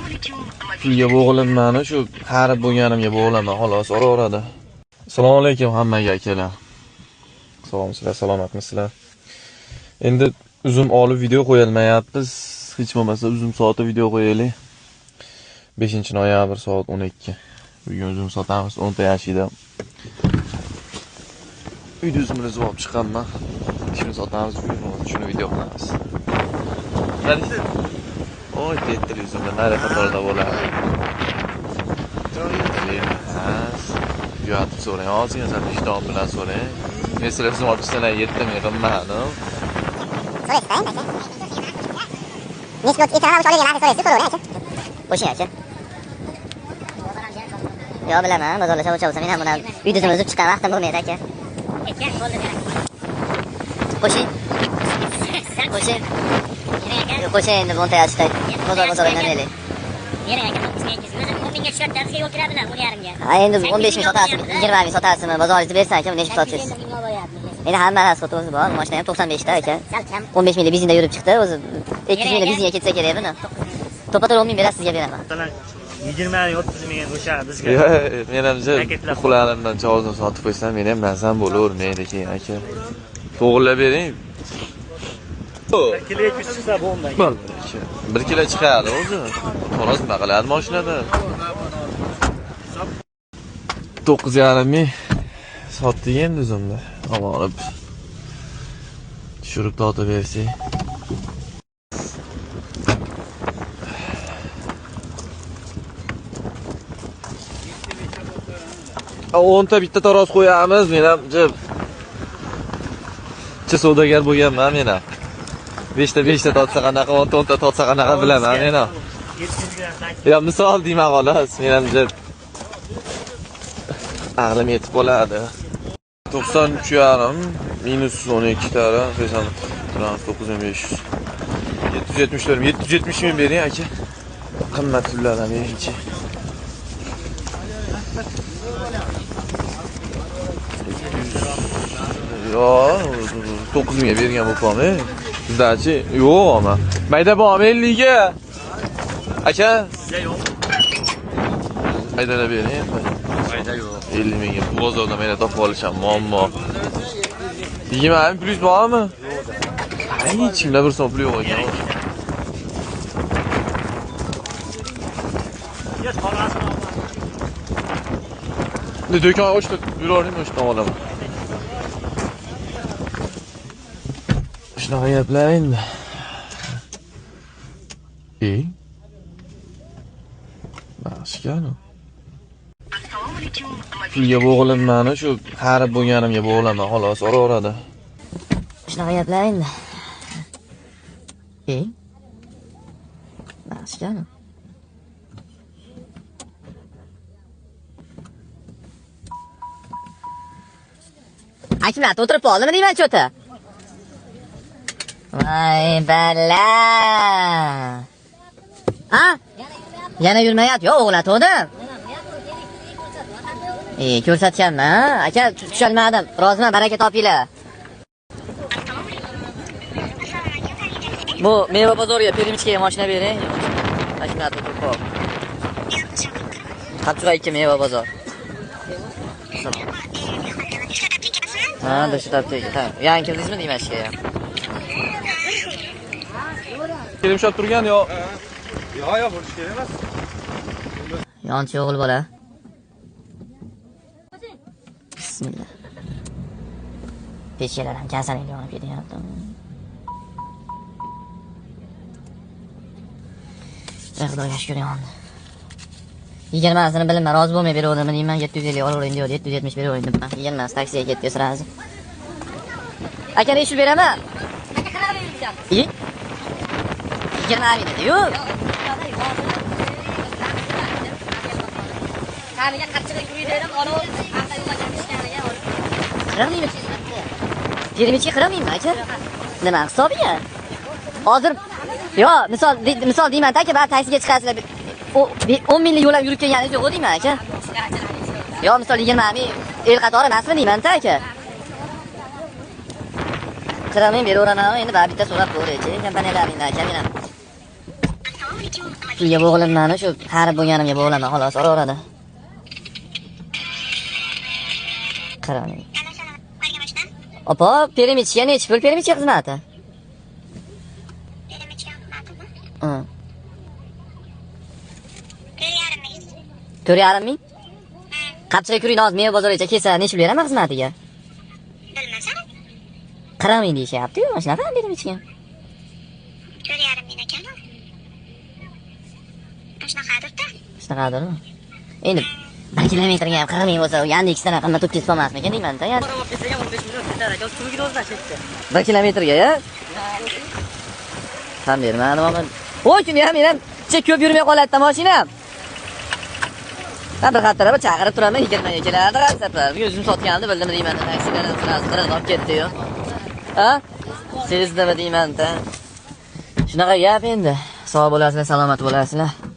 Pulga bo'g'ilinmani shu harib bo'lganimga bo'g'ilaman xolos uraveradi. Assalomu alaykum hammaga akalar. Salomsizlar, salomatmisizlar? Endi uzum olib video qo'yolmayapmiz. Hech bo'lmasa uzum soati video qo'yaylik. 5-noyabr soat 12. Bugun uzum sotamiz 10 ta yashida. Uyda uzumimizni olib chiqqanman. Shuni sotamiz bugun, shuni video qilamiz. Qani? Oy, tetli uzumlar nari qatorda bo'ladi. Yotib so'rang, ozgina sal ishton bilan so'rang. Men sizlar uzum olib chiqsanglar yetdimi, qilmadim. Nechta e'tirof so'ragan narsa so'raysiz, so'ravering aka. Qo'shing aka. Yo, bilaman, bozorlasha o'cha men ham buni uyda uzib chiqqan vaqtim bo'lmaydi aka. Aytgan bo'ldi demak. Qo'shing. Qo'shing. Qo'shing endi 10 ta yashday. Bozor-bozordan nelik. Bering aka, o'zingizga 10 mingga tushadi, darsga yo'l kiradilar 10,5 ga. Ha, endi 15 ming sotasizmi, 20 ming sotasizmi? Bozoringizni bersan aka, nechta sotasiz? Meni hamma narsa sotib bor, mashina ham 95 ta aka. 15 minglik benzinda yurib chiqdi, o'zi 200 minglik benzinga ketsa kerak buni. To'pato'g'ri 10 ming berasiz sizga beraman. 20 ming 30 ming o'sha bizga. Men ham uxlarimdan cho'zni sotib qo'ysam, men ham narsam bo'lavermaydi keyin aka. To'g'rilab bering. 1 kilo chiqsa bo'lmaydi. 1 kilo chiqadi o'zi. Xolos nima qiladi mashinada? 9,5 ming sotdik endi uzumni. Olib tushirib totib bersak. 10 ta bitta taroz qo'yamiz, men ham jib. Savdogar bo'lganman men ham. 5 ta totsa qanaqa, 10 ta totsa qanaqa bilaman men ham. Ya misol deyman xolos, men ham jib. Aqlim yetib qoladi. 93,5 minus 12 tara, 89,500. 770 ming bering aka. Qimmat pullardan beringchi. Yo, 9 mingga bergan bo'lsam, sizdachi? Yo'q, ama. Mayda bormi 50 ga? Aka, sizga yo'q. Maydada bering. Mayda yo'q. 50 mingga bu bozorda mayda topib olisham muammo. 20 ming plyus bormi? Yo'q. Hech kimda bir so'm pul yo'q ekan. Do'kon ochib yuravering, o'shdan olaman. Shunaqa gaplar endi. Baxshigani. Pulga bo'g'ilinmani shu harib bo'lganimga bo'g'ilaman, xolos uraveradi. Shunaqa gaplar endi. Baxshigani. Akimlar o'tirib qoldimi deyman cho'ta. Voy balla. Ha? Yana yurmayapti. Yo'q, o'g'latdim. Ko'rsatganman. Aka, tushunmadim. Roziman, baraka topinglar. Bu meva bozoriga Permichkaga mashina bering. Akimlar o'tirib qol. Qattiq 2 meva bozor. Ha, shu topdagi. Ha, yangi kirdingizmi deyman ishga ham. Kelimshab turgan yo. Yo'q, bo'lish kerak emas. Yonchi o'g'il bola. Bismillah. Pechkalar ham kasallikga olib ketyapti. Xudoga shukr yo'q. 20 bilinma, rozi bo'lmay beraverdim deyman, 750 olavering deydi, 770 beravering debman. 20 taksiga ketdi sirazi. Aka, nechta beraman? Aka, qanaqa berishim? 20 ming dedi. Yo'q. Qamiga qattiq yuraydim, olov, hafta yo'lga chiqishganiga olib. Qiramaymi? Permichka qiramaymi, aka? Nima hisobiga? Hozir yo, misol deyman, aka, bari taksiga chiqasizlar. 10 minglik yo'lab yurib kelganingiz yo'q deyman aka. Yo, misol 20 ming el qatori emasmi deyman aka. Qiramen beraveraman, endi bitta so'rab ko'raychi. Kompaniyalarning aka, men ham. pulga bo'g'ilibman, shu qarib bo'lganimga bo'g'ilaman xolos, ora-orada. Qarang. Opa, permitga nechi pul permitga xizmati? Ha. 4,5 ming? Qapchiga kuring, hozir meva bozorigacha kelsa, necha pul beraman xizmatiga? Bilmasam. 40 ming deyishyapti-yu, mana shunaqa permitga. 4,5 ming ekan. Shunaqadir-da. Shunaqadirmi? Endi 1 kilometrga ham 40 ming bo'lsa, Yandeksdan qimmat o'tib ketib qolmasmikan deyman-da. Yani 1 kilometrga-ya? Ham berman, nima? Voy, kuni ham men ham ko'p yurmay qoladi-da mashinam. Ben bir xatlara chaqirib turaman, 20 ga keladi har safar. O'zim sotganimni bildim deyman, taksilardan sirasida olib ketdi-yu. Ha? Sezdimi deyman-da. Shunaqa gap endi. Sog' bo'lasizlar, salomat bo'lasizlar.